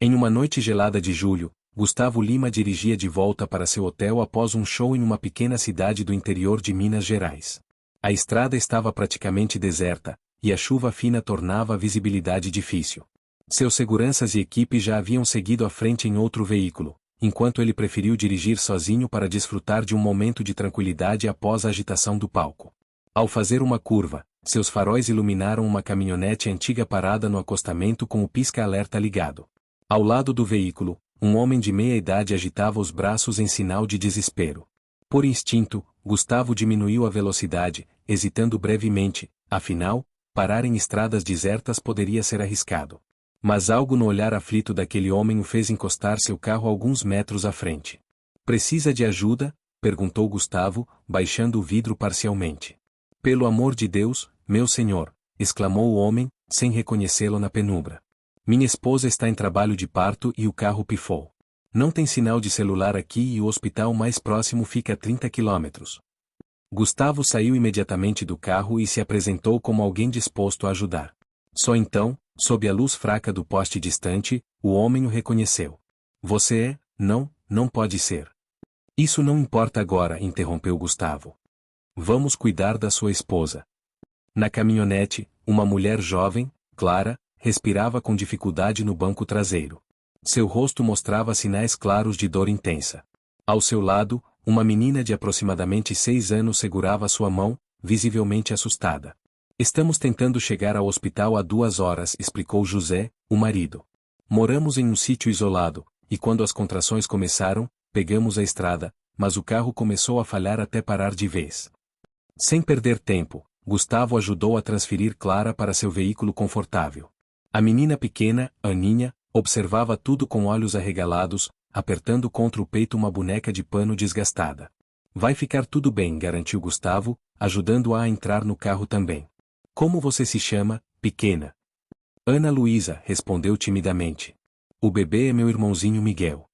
Em uma noite gelada de julho, Gustavo Lima dirigia de volta para seu hotel após um show em uma pequena cidade do interior de Minas Gerais. A estrada estava praticamente deserta, e a chuva fina tornava a visibilidade difícil. Seus seguranças e equipe já haviam seguido à frente em outro veículo, enquanto ele preferiu dirigir sozinho para desfrutar de um momento de tranquilidade após a agitação do palco. Ao fazer uma curva, seus faróis iluminaram uma caminhonete antiga parada no acostamento com o pisca-alerta ligado. Ao lado do veículo, um homem de meia idade agitava os braços em sinal de desespero. Por instinto, Gustavo diminuiu a velocidade, hesitando brevemente, afinal, parar em estradas desertas poderia ser arriscado. Mas algo no olhar aflito daquele homem o fez encostar seu carro alguns metros à frente. "Precisa de ajuda?" perguntou Gustavo, baixando o vidro parcialmente. "Pelo amor de Deus, meu senhor!" exclamou o homem, sem reconhecê-lo na penumbra. "Minha esposa está em trabalho de parto e o carro pifou. Não tem sinal de celular aqui e o hospital mais próximo fica a 30 quilômetros." Gustavo saiu imediatamente do carro e se apresentou como alguém disposto a ajudar. Só então, sob a luz fraca do poste distante, o homem o reconheceu. "Você é? Não pode ser." "Isso não importa agora", interrompeu Gustavo. "Vamos cuidar da sua esposa." Na caminhonete, uma mulher jovem, Clara, respirava com dificuldade no banco traseiro. Seu rosto mostrava sinais claros de dor intensa. Ao seu lado, uma menina de aproximadamente 6 anos segurava sua mão, visivelmente assustada. "Estamos tentando chegar ao hospital há 2 horas", explicou José, o marido. "Moramos em um sítio isolado, e quando as contrações começaram, pegamos a estrada, mas o carro começou a falhar até parar de vez." Sem perder tempo, Gustavo ajudou a transferir Clara para seu veículo confortável. A menina pequena, Aninha, observava tudo com olhos arregalados, apertando contra o peito uma boneca de pano desgastada. "Vai ficar tudo bem", garantiu Gustavo, ajudando-a a entrar no carro também. "Como você se chama, pequena?" "Ana Luísa", respondeu timidamente. "O bebê é meu irmãozinho Miguel."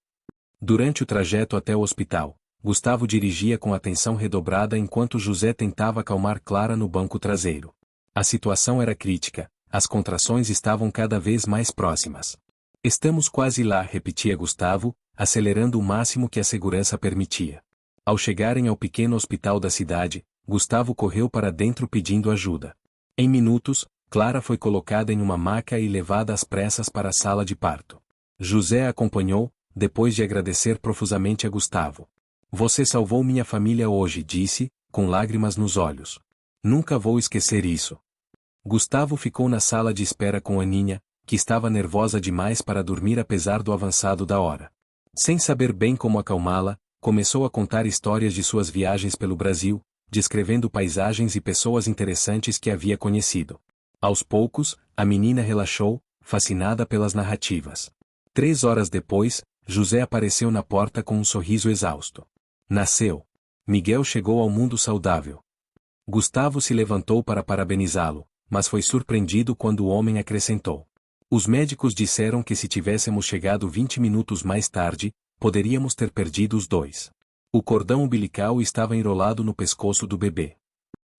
Durante o trajeto até o hospital, Gustavo dirigia com atenção redobrada enquanto José tentava acalmar Clara no banco traseiro. A situação era crítica, as contrações estavam cada vez mais próximas. "Estamos quase lá", repetia Gustavo, acelerando o máximo que a segurança permitia. Ao chegarem ao pequeno hospital da cidade, Gustavo correu para dentro pedindo ajuda. Em minutos, Clara foi colocada em uma maca e levada às pressas para a sala de parto. José a acompanhou, depois de agradecer profusamente a Gustavo. "Você salvou minha família hoje", disse, com lágrimas nos olhos. "Nunca vou esquecer isso." Gustavo ficou na sala de espera com Aninha, que estava nervosa demais para dormir apesar do avançado da hora. Sem saber bem como acalmá-la, começou a contar histórias de suas viagens pelo Brasil, descrevendo paisagens e pessoas interessantes que havia conhecido. Aos poucos, a menina relaxou, fascinada pelas narrativas. 3 horas depois, José apareceu na porta com um sorriso exausto. "Nasceu. Miguel chegou ao mundo saudável." Gustavo se levantou para parabenizá-lo, mas foi surpreendido quando o homem acrescentou: "Os médicos disseram que se tivéssemos chegado 20 minutos mais tarde, poderíamos ter perdido os dois." O cordão umbilical estava enrolado no pescoço do bebê.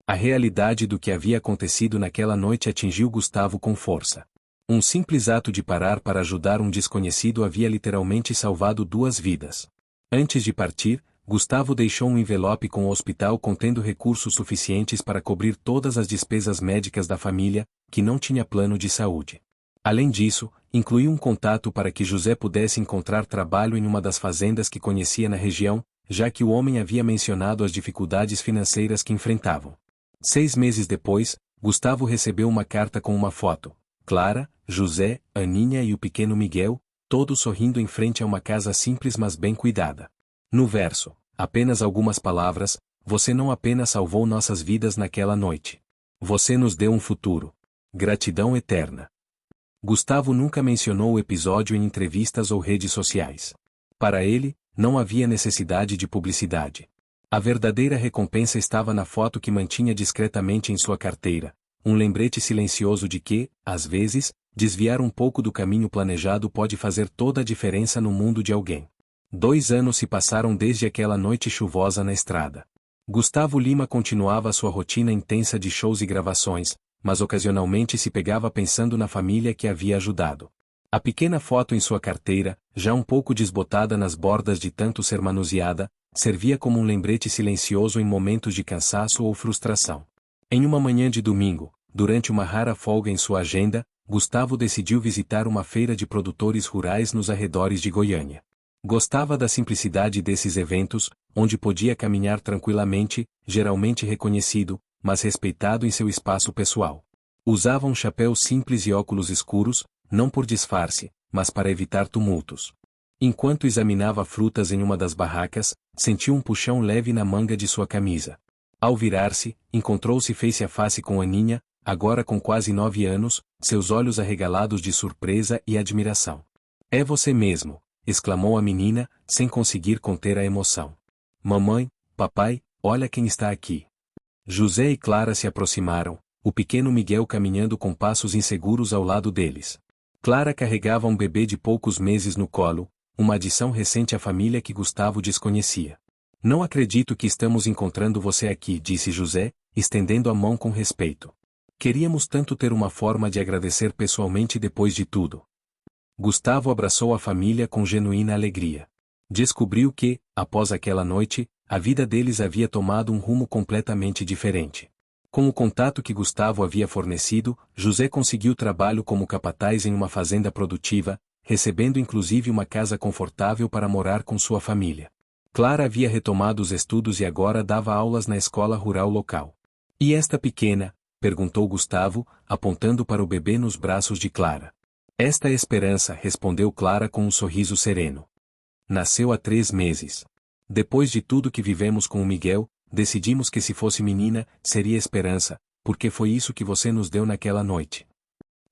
A realidade do que havia acontecido naquela noite atingiu Gustavo com força. Um simples ato de parar para ajudar um desconhecido havia literalmente salvado 2 vidas. Antes de partir, Gustavo deixou um envelope com o hospital contendo recursos suficientes para cobrir todas as despesas médicas da família, que não tinha plano de saúde. Além disso, incluiu um contato para que José pudesse encontrar trabalho em uma das fazendas que conhecia na região, já que o homem havia mencionado as dificuldades financeiras que enfrentavam. 6 meses depois, Gustavo recebeu uma carta com uma foto: Clara, José, Aninha e o pequeno Miguel, todos sorrindo em frente a uma casa simples mas bem cuidada. No verso, apenas algumas palavras: "Você não apenas salvou nossas vidas naquela noite. Você nos deu um futuro. Gratidão eterna." Gustavo nunca mencionou o episódio em entrevistas ou redes sociais. Para ele, não havia necessidade de publicidade. A verdadeira recompensa estava na foto que mantinha discretamente em sua carteira, um lembrete silencioso de que, às vezes, desviar um pouco do caminho planejado pode fazer toda a diferença no mundo de alguém. 2 anos se passaram desde aquela noite chuvosa na estrada. Gustavo Lima continuava sua rotina intensa de shows e gravações, mas ocasionalmente se pegava pensando na família que havia ajudado. A pequena foto em sua carteira, já um pouco desbotada nas bordas de tanto ser manuseada, servia como um lembrete silencioso em momentos de cansaço ou frustração. Em uma manhã de domingo, durante uma rara folga em sua agenda, Gustavo decidiu visitar uma feira de produtores rurais nos arredores de Goiânia. Gostava da simplicidade desses eventos, onde podia caminhar tranquilamente, geralmente reconhecido, mas respeitado em seu espaço pessoal. Usava um chapéu simples e óculos escuros, não por disfarce, mas para evitar tumultos. Enquanto examinava frutas em uma das barracas, sentiu um puxão leve na manga de sua camisa. Ao virar-se, encontrou-se face a face com Aninha, agora com quase 9 anos, seus olhos arregalados de surpresa e admiração. "É você mesmo", exclamou a menina, sem conseguir conter a emoção. "Mamãe, papai, olha quem está aqui." José e Clara se aproximaram, o pequeno Miguel caminhando com passos inseguros ao lado deles. Clara carregava um bebê de poucos meses no colo, uma adição recente à família que Gustavo desconhecia. "Não acredito que estamos encontrando você aqui", disse José, estendendo a mão com respeito. "Queríamos tanto ter uma forma de agradecer pessoalmente depois de tudo." Gustavo abraçou a família com genuína alegria. Descobriu que, após aquela noite, a vida deles havia tomado um rumo completamente diferente. Com o contato que Gustavo havia fornecido, José conseguiu trabalho como capataz em uma fazenda produtiva, recebendo inclusive uma casa confortável para morar com sua família. Clara havia retomado os estudos e agora dava aulas na escola rural local. "E esta pequena?", perguntou Gustavo, apontando para o bebê nos braços de Clara. "Esta é Esperança", respondeu Clara com um sorriso sereno. "Nasceu há 3 meses. Depois de tudo que vivemos com o Miguel, decidimos que se fosse menina, seria Esperança, porque foi isso que você nos deu naquela noite."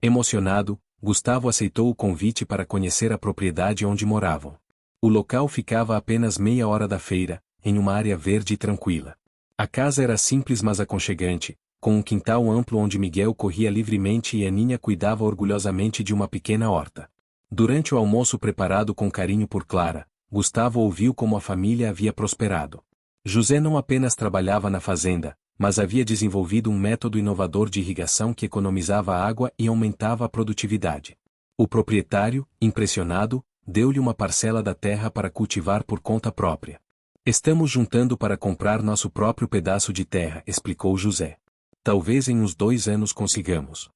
Emocionado, Gustavo aceitou o convite para conhecer a propriedade onde moravam. O local ficava a apenas meia hora da feira, em uma área verde e tranquila. A casa era simples mas aconchegante, com um quintal amplo onde Miguel corria livremente e Aninha cuidava orgulhosamente de uma pequena horta. Durante o almoço preparado com carinho por Clara, Gustavo ouviu como a família havia prosperado. José não apenas trabalhava na fazenda, mas havia desenvolvido um método inovador de irrigação que economizava água e aumentava a produtividade. O proprietário, impressionado, deu-lhe uma parcela da terra para cultivar por conta própria. "Estamos juntando para comprar nosso próprio pedaço de terra", explicou José. "Talvez em uns 2 anos consigamos."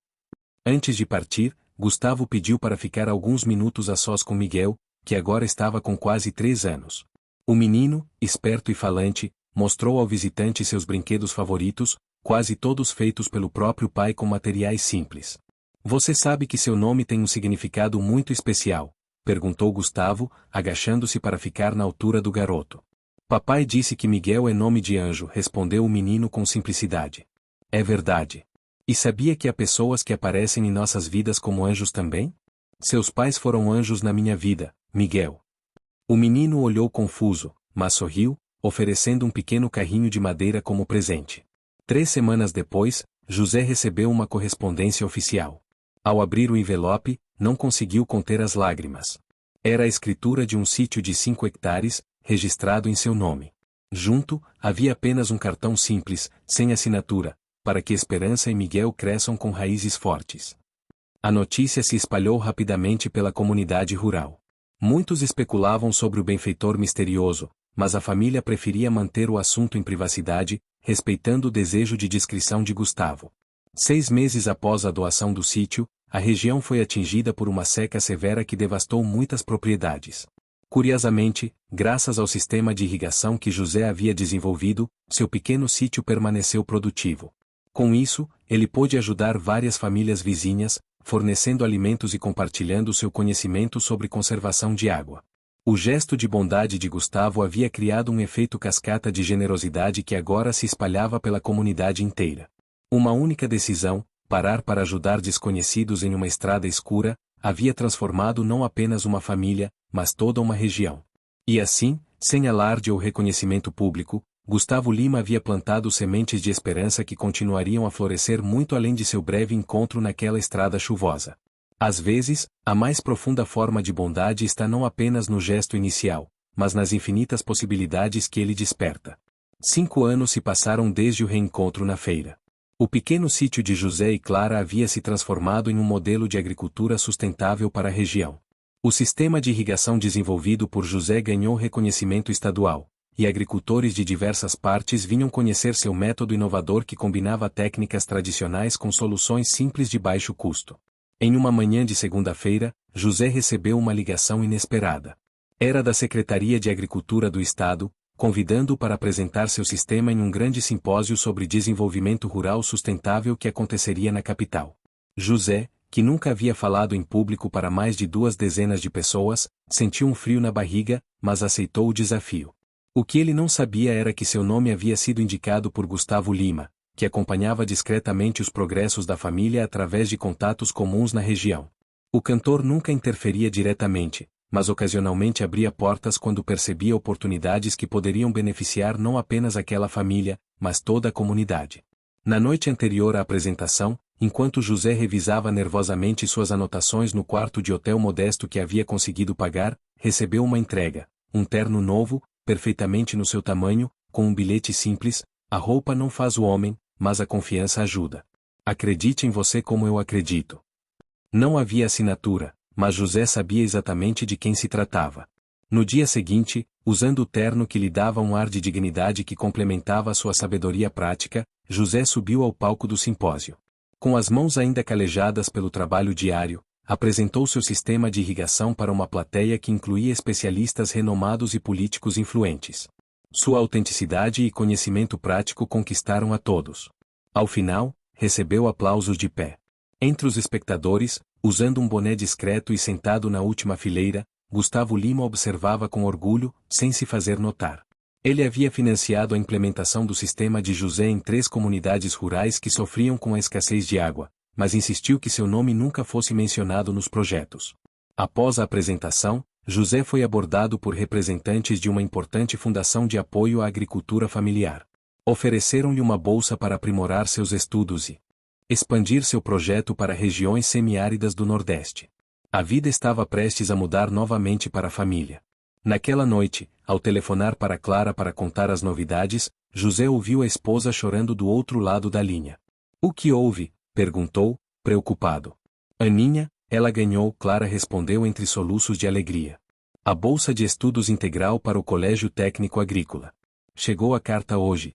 Antes de partir, Gustavo pediu para ficar alguns minutos a sós com Miguel, que agora estava com quase 3 anos. O menino, esperto e falante, mostrou ao visitante seus brinquedos favoritos, quase todos feitos pelo próprio pai com materiais simples. "Você sabe que seu nome tem um significado muito especial?", perguntou Gustavo, agachando-se para ficar na altura do garoto. "Papai disse que Miguel é nome de anjo", respondeu o menino com simplicidade. "É verdade. E sabia que há pessoas que aparecem em nossas vidas como anjos também? Seus pais foram anjos na minha vida, Miguel." O menino olhou confuso, mas sorriu, oferecendo um pequeno carrinho de madeira como presente. 3 semanas depois, José recebeu uma correspondência oficial. Ao abrir o envelope, não conseguiu conter as lágrimas. Era a escritura de um sítio de 5 hectares, registrado em seu nome. Junto, havia apenas um cartão simples, sem assinatura, para que Esperança e Miguel cresçam com raízes fortes. A notícia se espalhou rapidamente pela comunidade rural. Muitos especulavam sobre o benfeitor misterioso, mas a família preferia manter o assunto em privacidade, respeitando o desejo de discrição de Gustavo. 6 meses após a doação do sítio, a região foi atingida por uma seca severa que devastou muitas propriedades. Curiosamente, graças ao sistema de irrigação que José havia desenvolvido, seu pequeno sítio permaneceu produtivo. Com isso, ele pôde ajudar várias famílias vizinhas, fornecendo alimentos e compartilhando seu conhecimento sobre conservação de água. O gesto de bondade de Gustavo havia criado um efeito cascata de generosidade que agora se espalhava pela comunidade inteira. Uma única decisão, parar para ajudar desconhecidos em uma estrada escura, havia transformado não apenas uma família, mas toda uma região. E assim, sem alarde ou reconhecimento público, Gustavo Lima havia plantado sementes de esperança que continuariam a florescer muito além de seu breve encontro naquela estrada chuvosa. Às vezes, a mais profunda forma de bondade está não apenas no gesto inicial, mas nas infinitas possibilidades que ele desperta. 5 anos se passaram desde o reencontro na feira. O pequeno sítio de José e Clara havia se transformado em um modelo de agricultura sustentável para a região. O sistema de irrigação desenvolvido por José ganhou reconhecimento estadual, e agricultores de diversas partes vinham conhecer seu método inovador que combinava técnicas tradicionais com soluções simples de baixo custo. Em uma manhã de segunda-feira, José recebeu uma ligação inesperada. Era da Secretaria de Agricultura do Estado, convidando-o para apresentar seu sistema em um grande simpósio sobre desenvolvimento rural sustentável que aconteceria na capital. José, que nunca havia falado em público para mais de 2 dezenas de pessoas, sentiu um frio na barriga, mas aceitou o desafio. O que ele não sabia era que seu nome havia sido indicado por Gustavo Lima, que acompanhava discretamente os progressos da família através de contatos comuns na região. O cantor nunca interferia diretamente, mas ocasionalmente abria portas quando percebia oportunidades que poderiam beneficiar não apenas aquela família, mas toda a comunidade. Na noite anterior à apresentação, enquanto José revisava nervosamente suas anotações no quarto de hotel modesto que havia conseguido pagar, recebeu uma entrega, um terno novo, perfeitamente no seu tamanho, com um bilhete simples: "A roupa não faz o homem, mas a confiança ajuda. Acredite em você como eu acredito." Não havia assinatura, mas José sabia exatamente de quem se tratava. No dia seguinte, usando o terno que lhe dava um ar de dignidade que complementava a sua sabedoria prática, José subiu ao palco do simpósio. Com as mãos ainda calejadas pelo trabalho diário, apresentou seu sistema de irrigação para uma plateia que incluía especialistas renomados e políticos influentes. Sua autenticidade e conhecimento prático conquistaram a todos. Ao final, recebeu aplausos de pé. Entre os espectadores, usando um boné discreto e sentado na última fileira, Gustavo Lima observava com orgulho, sem se fazer notar. Ele havia financiado a implementação do sistema de José em 3 comunidades rurais que sofriam com a escassez de água, mas insistiu que seu nome nunca fosse mencionado nos projetos. Após a apresentação, José foi abordado por representantes de uma importante fundação de apoio à agricultura familiar. Ofereceram-lhe uma bolsa para aprimorar seus estudos e expandir seu projeto para regiões semiáridas do Nordeste. A vida estava prestes a mudar novamente para a família. Naquela noite, ao telefonar para Clara para contar as novidades, José ouviu a esposa chorando do outro lado da linha. "O que houve?" perguntou, preocupado. "Aninha, ela ganhou", Clara respondeu entre soluços de alegria. "A bolsa de estudos integral para o Colégio Técnico Agrícola. Chegou a carta hoje."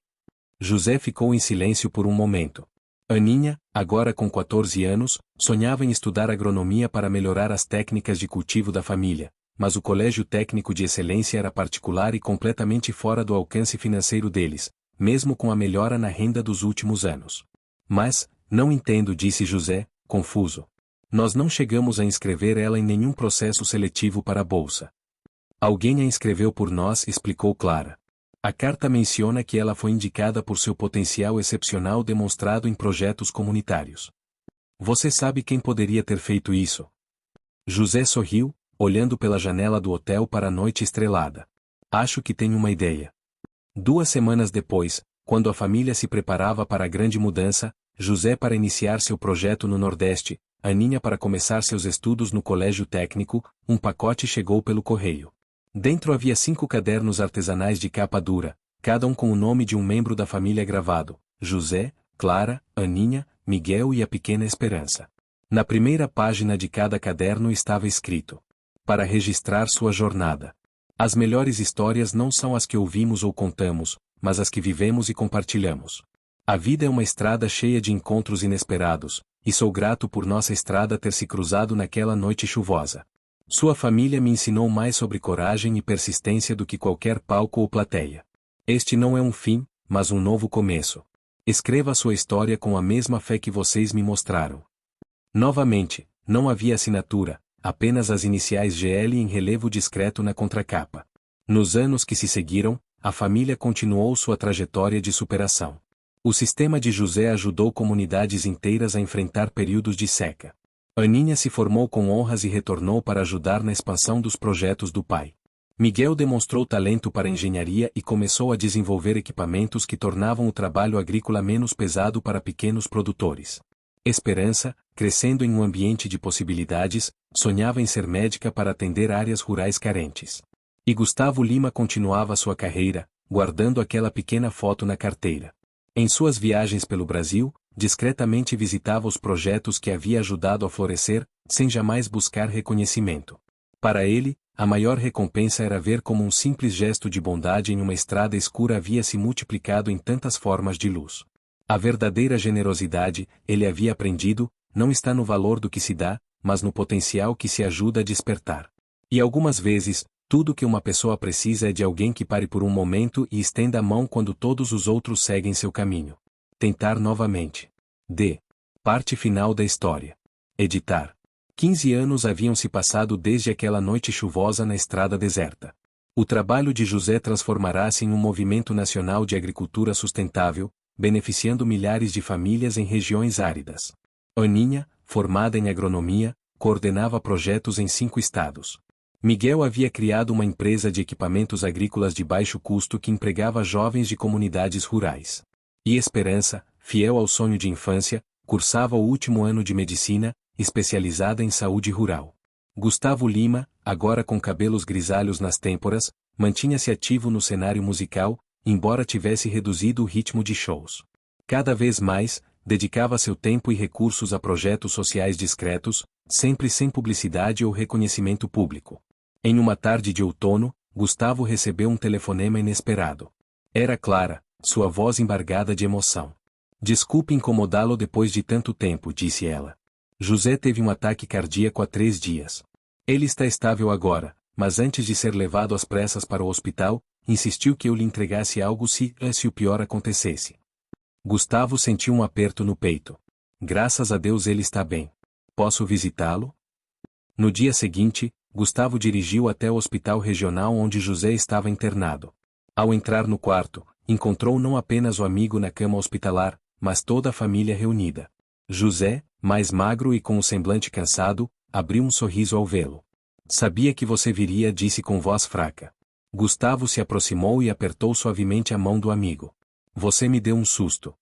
José ficou em silêncio por um momento. Aninha, agora com 14 anos, sonhava em estudar agronomia para melhorar as técnicas de cultivo da família, mas o colégio técnico de excelência era particular e completamente fora do alcance financeiro deles, mesmo com a melhora na renda dos últimos anos. "Mas, não entendo", disse José, confuso. "Nós não chegamos a inscrever ela em nenhum processo seletivo para a bolsa." "Alguém a inscreveu por nós", explicou Clara. "A carta menciona que ela foi indicada por seu potencial excepcional demonstrado em projetos comunitários." "Você sabe quem poderia ter feito isso?" José sorriu, olhando pela janela do hotel para a noite estrelada. "Acho que tenho uma ideia." 2 semanas depois, quando a família se preparava para a grande mudança, José para iniciar seu projeto no Nordeste, Aninha para começar seus estudos no colégio técnico, um pacote chegou pelo correio. Dentro havia 5 cadernos artesanais de capa dura, cada um com o nome de um membro da família gravado: José, Clara, Aninha, Miguel e a pequena Esperança. Na primeira página de cada caderno estava escrito: "Para registrar sua jornada. As melhores histórias não são as que ouvimos ou contamos, mas as que vivemos e compartilhamos. A vida é uma estrada cheia de encontros inesperados, e sou grato por nossa estrada ter se cruzado naquela noite chuvosa. Sua família me ensinou mais sobre coragem e persistência do que qualquer palco ou plateia. Este não é um fim, mas um novo começo. Escreva sua história com a mesma fé que vocês me mostraram." Novamente, não havia assinatura, apenas as iniciais GL em relevo discreto na contracapa. Nos anos que se seguiram, a família continuou sua trajetória de superação. O sistema de José ajudou comunidades inteiras a enfrentar períodos de seca. Aninha se formou com honras e retornou para ajudar na expansão dos projetos do pai. Miguel demonstrou talento para engenharia e começou a desenvolver equipamentos que tornavam o trabalho agrícola menos pesado para pequenos produtores. Esperança, crescendo em um ambiente de possibilidades, sonhava em ser médica para atender áreas rurais carentes. E Gustavo Lima continuava sua carreira, guardando aquela pequena foto na carteira. Em suas viagens pelo Brasil, discretamente visitava os projetos que havia ajudado a florescer, sem jamais buscar reconhecimento. Para ele, a maior recompensa era ver como um simples gesto de bondade em uma estrada escura havia se multiplicado em tantas formas de luz. A verdadeira generosidade, ele havia aprendido, não está no valor do que se dá, mas no potencial que se ajuda a despertar. E algumas vezes, tudo que uma pessoa precisa é de alguém que pare por um momento e estenda a mão quando todos os outros seguem seu caminho. Tentar novamente. Parte final da história. Editar. 15 anos haviam se passado desde aquela noite chuvosa na estrada deserta. O trabalho de José transformará-se em um movimento nacional de agricultura sustentável, beneficiando milhares de famílias em regiões áridas. Aninha, formada em agronomia, coordenava projetos em 5 estados. Miguel havia criado uma empresa de equipamentos agrícolas de baixo custo que empregava jovens de comunidades rurais. E Esperança, fiel ao sonho de infância, cursava o último ano de medicina, especializada em saúde rural. Gustavo Lima, agora com cabelos grisalhos nas têmporas, mantinha-se ativo no cenário musical, embora tivesse reduzido o ritmo de shows. Cada vez mais, dedicava seu tempo e recursos a projetos sociais discretos, sempre sem publicidade ou reconhecimento público. Em uma tarde de outono, Gustavo recebeu um telefonema inesperado. Era Clara, sua voz embargada de emoção. Desculpe incomodá-lo depois de tanto tempo, disse ela. José teve um ataque cardíaco há 3 dias. Ele está estável agora, mas antes de ser levado às pressas para o hospital, insistiu que eu lhe entregasse algo se o pior acontecesse. Gustavo sentiu um aperto no peito. Graças a Deus ele está bem. Posso visitá-lo? No dia seguinte, Gustavo dirigiu até o hospital regional onde José estava internado. Ao entrar no quarto, encontrou não apenas o amigo na cama hospitalar, mas toda a família reunida. José, mais magro e com o semblante cansado, abriu um sorriso ao vê-lo. Sabia que você viria, disse com voz fraca. Gustavo se aproximou e apertou suavemente a mão do amigo. Você me deu um susto.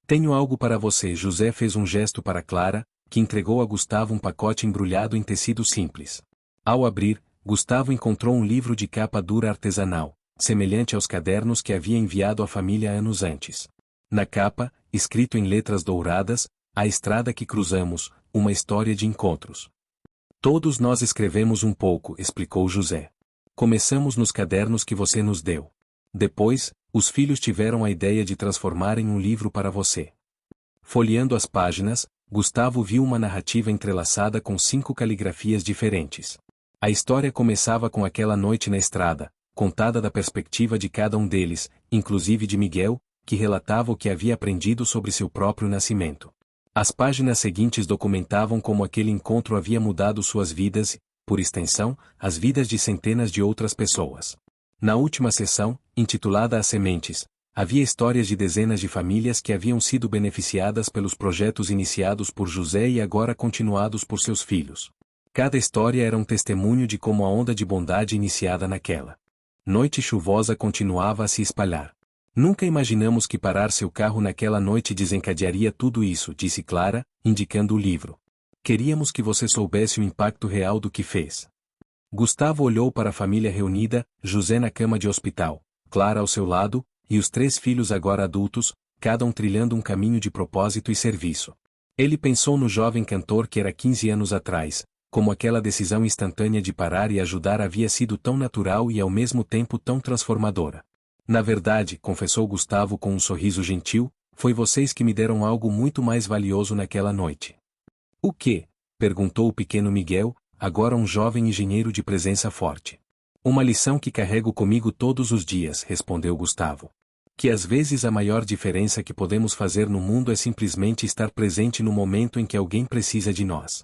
Tenho algo para você. José fez um gesto para Clara, que entregou a Gustavo um pacote embrulhado em tecido simples. Ao abrir, Gustavo encontrou um livro de capa dura artesanal, semelhante aos cadernos que havia enviado à família anos antes. Na capa, escrito em letras douradas, A estrada que cruzamos, uma história de encontros. Todos nós escrevemos um pouco, explicou José. Começamos nos cadernos que você nos deu. Depois, os filhos tiveram a ideia de transformar em um livro para você. Folheando as páginas, Gustavo viu uma narrativa entrelaçada com 5 caligrafias diferentes. A história começava com aquela noite na estrada, contada da perspectiva de cada um deles, inclusive de Miguel, que relatava o que havia aprendido sobre seu próprio nascimento. As páginas seguintes documentavam como aquele encontro havia mudado suas vidas e, por extensão, as vidas de centenas de outras pessoas. Na última sessão, intitulada As Sementes, havia histórias de dezenas de famílias que haviam sido beneficiadas pelos projetos iniciados por José e agora continuados por seus filhos. Cada história era um testemunho de como a onda de bondade iniciada naquela noite chuvosa continuava a se espalhar. Nunca imaginamos que parar seu carro naquela noite desencadearia tudo isso, disse Clara, indicando o livro. Queríamos que você soubesse o impacto real do que fez. Gustavo olhou para a família reunida, José na cama de hospital, Clara ao seu lado, e os 3 filhos agora adultos, cada um trilhando um caminho de propósito e serviço. Ele pensou no jovem cantor que era 15 anos atrás, como aquela decisão instantânea de parar e ajudar havia sido tão natural e ao mesmo tempo tão transformadora. Na verdade, confessou Gustavo com um sorriso gentil, foi vocês que me deram algo muito mais valioso naquela noite. O quê? Perguntou o pequeno Miguel, agora um jovem engenheiro de presença forte. Uma lição que carrego comigo todos os dias, respondeu Gustavo. Que às vezes a maior diferença que podemos fazer no mundo é simplesmente estar presente no momento em que alguém precisa de nós.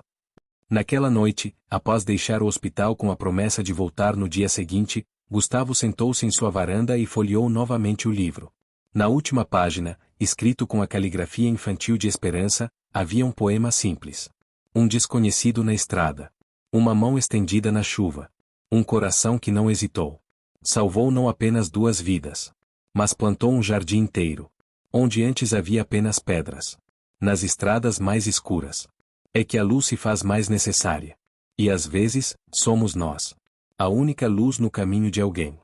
Naquela noite, após deixar o hospital com a promessa de voltar no dia seguinte, Gustavo sentou-se em sua varanda e folheou novamente o livro. Na última página, escrito com a caligrafia infantil de Esperança, havia um poema simples. Um desconhecido na estrada. Uma mão estendida na chuva. Um coração que não hesitou. Salvou não apenas 2 vidas. Mas plantou um jardim inteiro. Onde antes havia apenas pedras. Nas estradas mais escuras. É que a luz se faz mais necessária. E às vezes, somos nós. A única luz no caminho de alguém.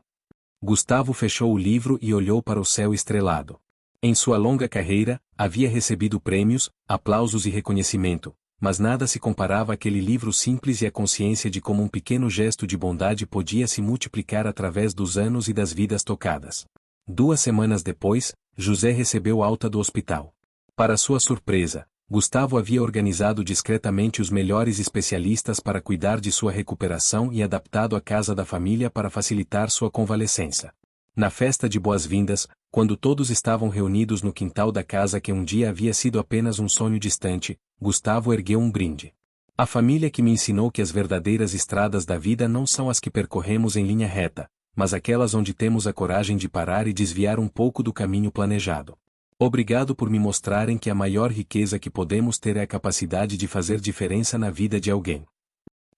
Gustavo fechou o livro e olhou para o céu estrelado. Em sua longa carreira, havia recebido prêmios, aplausos e reconhecimento, mas nada se comparava àquele livro simples e à consciência de como um pequeno gesto de bondade podia se multiplicar através dos anos e das vidas tocadas. 2 semanas depois, José recebeu alta do hospital. Para sua surpresa, Gustavo havia organizado discretamente os melhores especialistas para cuidar de sua recuperação e adaptado a casa da família para facilitar sua convalescença. Na festa de boas-vindas, quando todos estavam reunidos no quintal da casa que um dia havia sido apenas um sonho distante, Gustavo ergueu um brinde. A família que me ensinou que as verdadeiras estradas da vida não são as que percorremos em linha reta, mas aquelas onde temos a coragem de parar e desviar um pouco do caminho planejado. Obrigado por me mostrarem que a maior riqueza que podemos ter é a capacidade de fazer diferença na vida de alguém.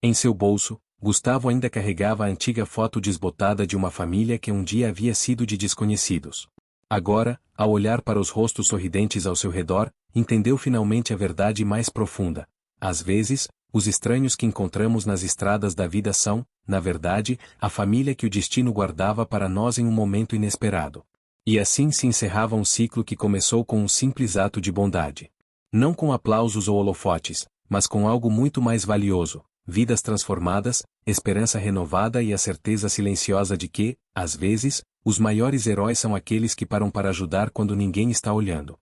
Em seu bolso, Gustavo ainda carregava a antiga foto desbotada de uma família que um dia havia sido de desconhecidos. Agora, ao olhar para os rostos sorridentes ao seu redor, entendeu finalmente a verdade mais profunda. Às vezes, os estranhos que encontramos nas estradas da vida são, na verdade, a família que o destino guardava para nós em um momento inesperado. E assim se encerrava um ciclo que começou com um simples ato de bondade. Não com aplausos ou holofotes, mas com algo muito mais valioso: vidas transformadas, esperança renovada e a certeza silenciosa de que, às vezes, os maiores heróis são aqueles que param para ajudar quando ninguém está olhando.